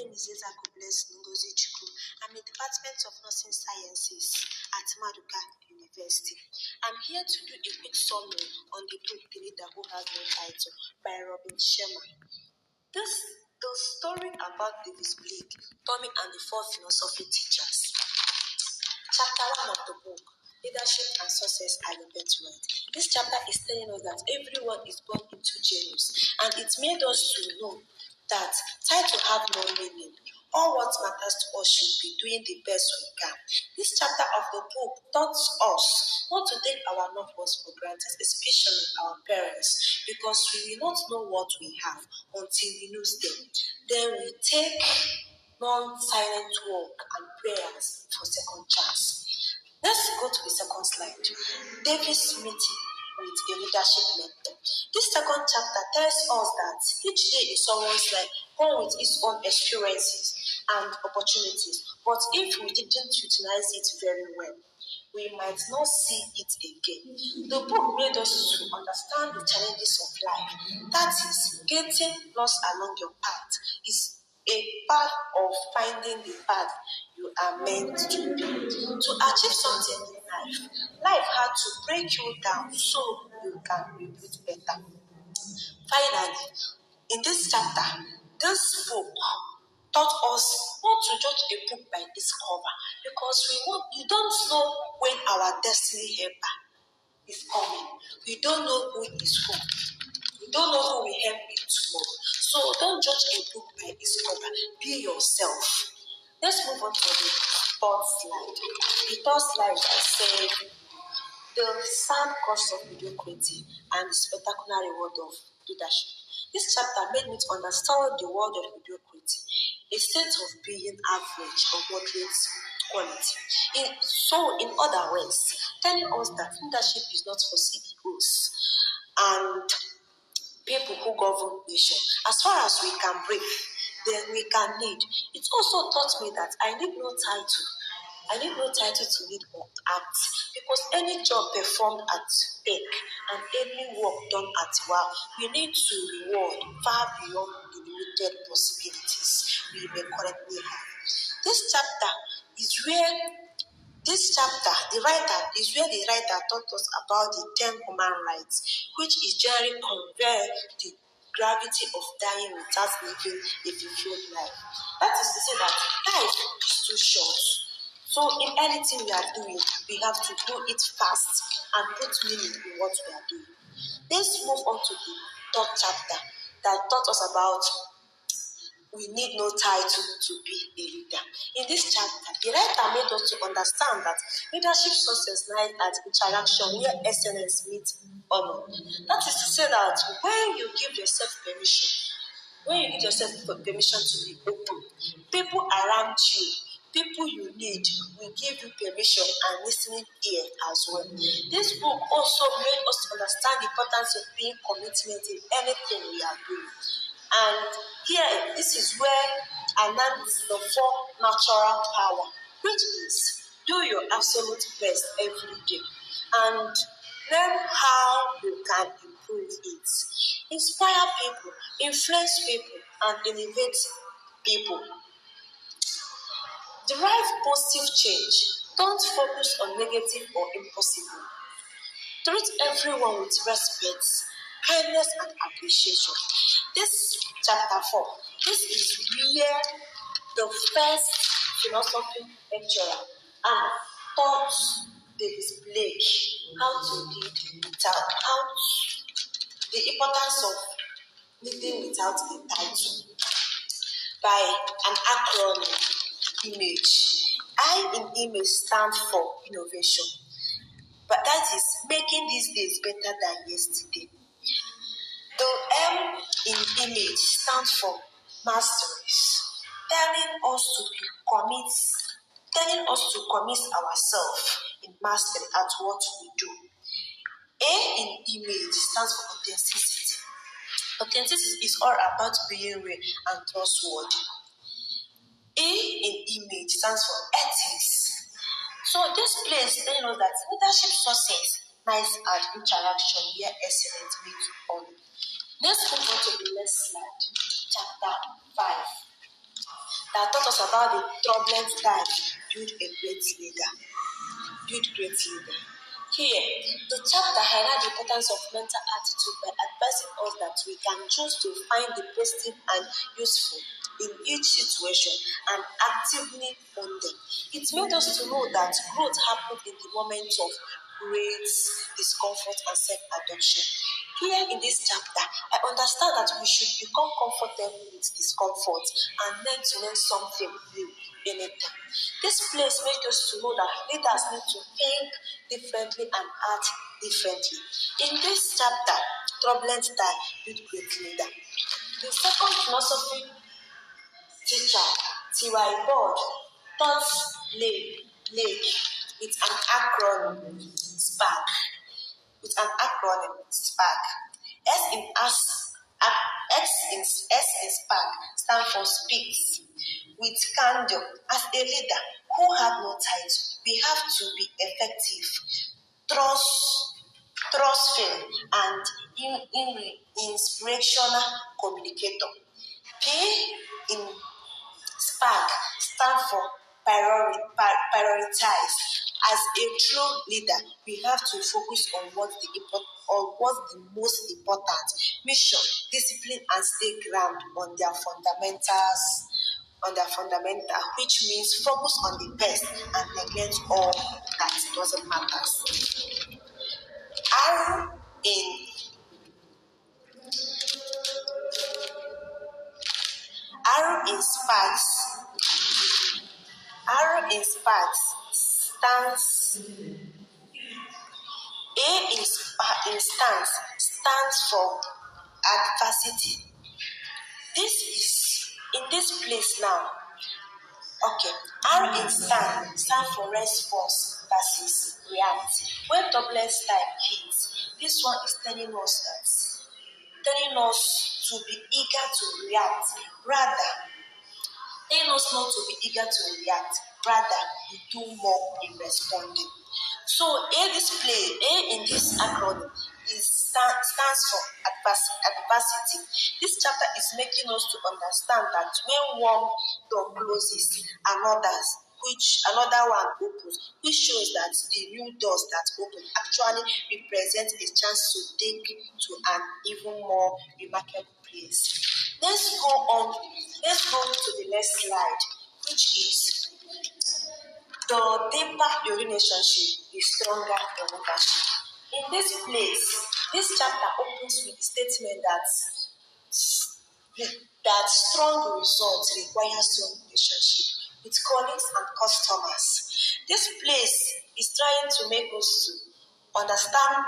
name is Ngozi. I'm in the Department of Nursing Sciences at Maduka University. I'm here to do a quick summary on the book The Leader Who Has No Title by Robin Sherman. The story about Davis Blake, Tommy and the Four Philosophy Teachers. Chapter 1 of the book, Leadership and Success are your birthright. This chapter is telling us that everyone is born into genius, and it made us to know that title have no meaning. All what matters to us should be doing the best we can. This chapter of the book taught us not to take our loved ones for granted, especially our parents, because we will not know what we have until we lose them. Then we take non-silent work and prayers for second chance. Let's go to the second slide. Davis meeting with a leadership mentor. This second chapter tells us that each day in someone's life comes with its own experiences and opportunities. But if we didn't utilize it very well, we might not see it again. The book made us to understand the challenges of life. That is, getting lost along your path is a part of finding the path you are meant to be. To achieve something in life had to break you down so you can rebuild better. Finally, in this chapter, this book taught us not to judge a book by its cover, because we don't know when our destiny helper is coming. We don't know who is who. We don't know who will help you tomorrow. So don't judge a book by its cover. Be yourself. Let's move on to the third slide. The third slide said the sad cost of mediocrity and the spectacular reward of leadership. This chapter made me to understand the world of mediocrity, a state of being average or moderate quality. In other words, telling us that leadership is not for CEOs and people who govern nations. As far as we can breathe, then we can lead. It also taught me that I need no title. I need no title to lead or act, because any job performed at peak and any work done at wow, we need to reward far beyond the limited possibilities we may currently have. This chapter, the writer taught us about the 10 human rights, which is generally convey the gravity of dying without living a fulfilled life. That is to say that life is too short. So in anything we are doing, we have to do it fast and put meaning in what we are doing. Let's move on to the third chapter that taught us about we need no title to be a leader. In this chapter, the writer made us to understand that leadership success lies at interaction where excellence meets honor. That is to say that when you give yourself permission to be open, people around you, people you need, will give you permission and listening ear as well. This book also made us understand the importance of being commitment in anything we are doing. And here, this is where I learned the 4 natural power, which is do your absolute best every day and learn how you can improve it. Inspire people, influence people, and elevate people. Derive positive change. Don't focus on negative or impossible. Treat everyone with respect, kindness, and appreciation. This chapter 4, this is where the first philosophy lecturer taught Davis Blake the importance of leading without a title by an acronym, IMAGE. I in IMAGE stands for innovation, but that is making these days better than yesterday. The M in IMAGE stands for masteries, telling us to commit ourselves in mastery at what we do. A in IMAGE stands for authenticity. Authenticity is all about being real and trustworthy. A in IMAGE stands for ethics. So this place telling us that leadership success lies at interaction where excellence meets honor. Let's move on to the next slide, chapter 5. that taught us about the turbulent type, build a great leader. Build great leader. Here, the chapter highlights the importance of mental attitude by advising us that we can choose to find the positive and useful in each situation and actively own them. It made us to know that growth happens in the moment of great discomfort and self-adoption. Here in this chapter, I understand that we should become comfortable with discomfort and learn something new anytime. This place makes us to know that leaders need to think differently and act differently. In this chapter, turbulent time with great leader. The second philosophy teacher, T.Y. Board, taught Lake with an acronym, SPARK. With an acronym, SPARK. S in SPARK stands for speaks with candor. As a leader who have no title, we have to be effective, trustful, and inspirational communicator. P in SPARK stand for prioritize. As a true leader, we have to focus on what's the most important mission, discipline, and stay ground on their fundamentals. Which means focus on the best and neglect all that doesn't matter. R in R in SPARKs. R in SPARKs stands stands for adversity. This is in this place now. Okay, R in stand for response versus react. When turbulence type hits, this one is telling us to be eager to react, rather telling us not to be eager to react, rather we do more in responding. So A in this acronym stands for adversity. This chapter is making us to understand that when one door closes, another one opens, which shows that the new doors that open actually represent a chance to take to an even more remarkable place. Let's go to the next slide, which is the deeper your relationship, the stronger your leadership. In this place, this chapter opens with the statement that strong results require strong relationship with colleagues and customers. This place is trying to make us to understand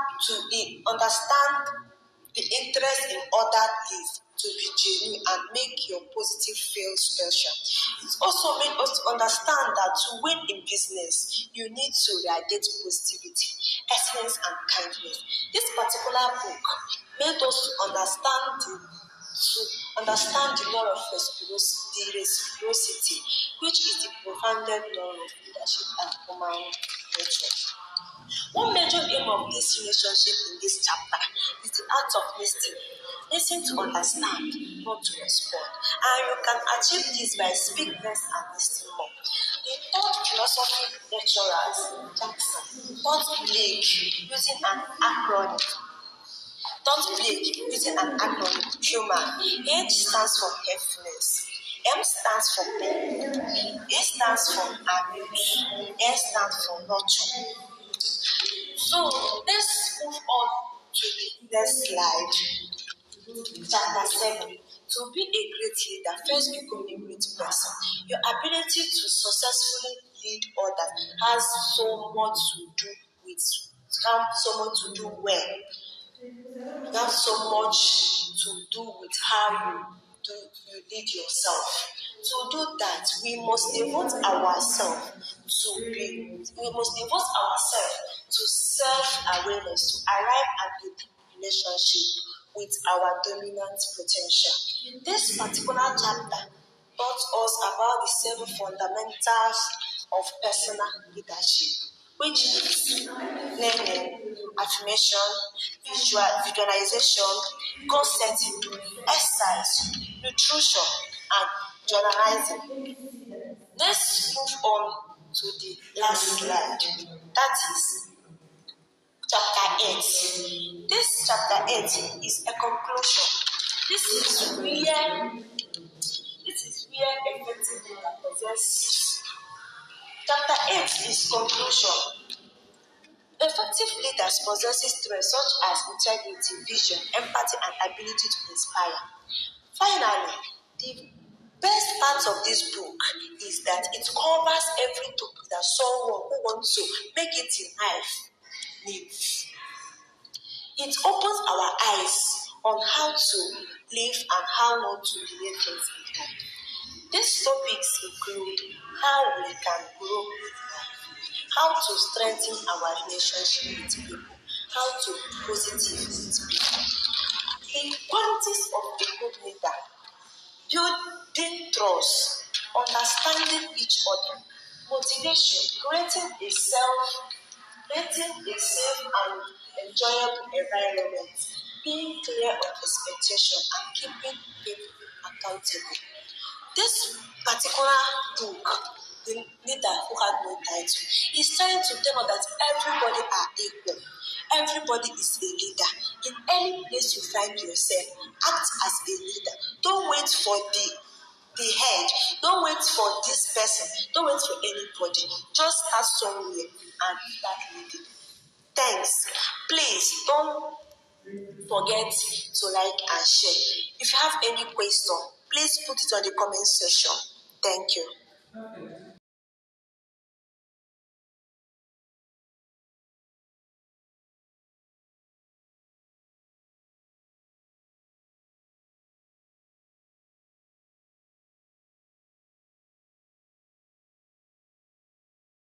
the interest in other is to be genuine and make your positive feel special. It also made us to understand that to win in business, you need to radiate positivity, excellence, and kindness. This particular book made us to understand the law of reciprocity, which is the profounded law of leadership and human nature. One major aim of this relationship in this chapter is the act of listening. Listen to understand, not to respond. And you can achieve this by speaking less and listening more. The third philosophy lecturer, Jackson, taught Blake using an acronym. HUMAN. H stands for helpfulness. M stands for pain. A stands for abuse. N stands for nurture. So let's move on to the next slide. Chapter 7. To be a great leader, first become a great person. Your ability to successfully lead others has so much to do well. You have so much to do with how you lead yourself. To do that, we must devote ourselves to self-awareness, to arrive at the relationship with our dominant potential. This particular chapter taught us about the 7 fundamentals of personal leadership, which is learning, affirmation, visualization, goal setting, exercise, nutrition, and Journalizing. Let's move on to the last slide. That is chapter 8. This chapter 8 is a conclusion. This is where effective data possesses. Chapter 8 is conclusion. Effective leaders possesses traits such as integrity, vision, empathy, and ability to inspire. Finally, the best part of this book is that it covers every topic that someone who wants to make it in life needs. It opens our eyes on how to live and how not to leave things behind. These topics include how we can grow, how to strengthen our relationship with people, how to be positive with people. The qualities of a good leader: building trust, understanding each other, motivation, creating a safe and enjoyable environment, being clear on expectation, and keeping people accountable. This particular book, The Leader Who Had No Title, is trying to tell us that everybody are equal. Everybody is a leader. In any place you find yourself, act as a leader. Don't wait for the head. Don't wait for this person. Don't wait for anybody. Just start somewhere and start leading. Thanks. Please don't forget to like and share. If you have any question, please put it on the comment section. Thank you.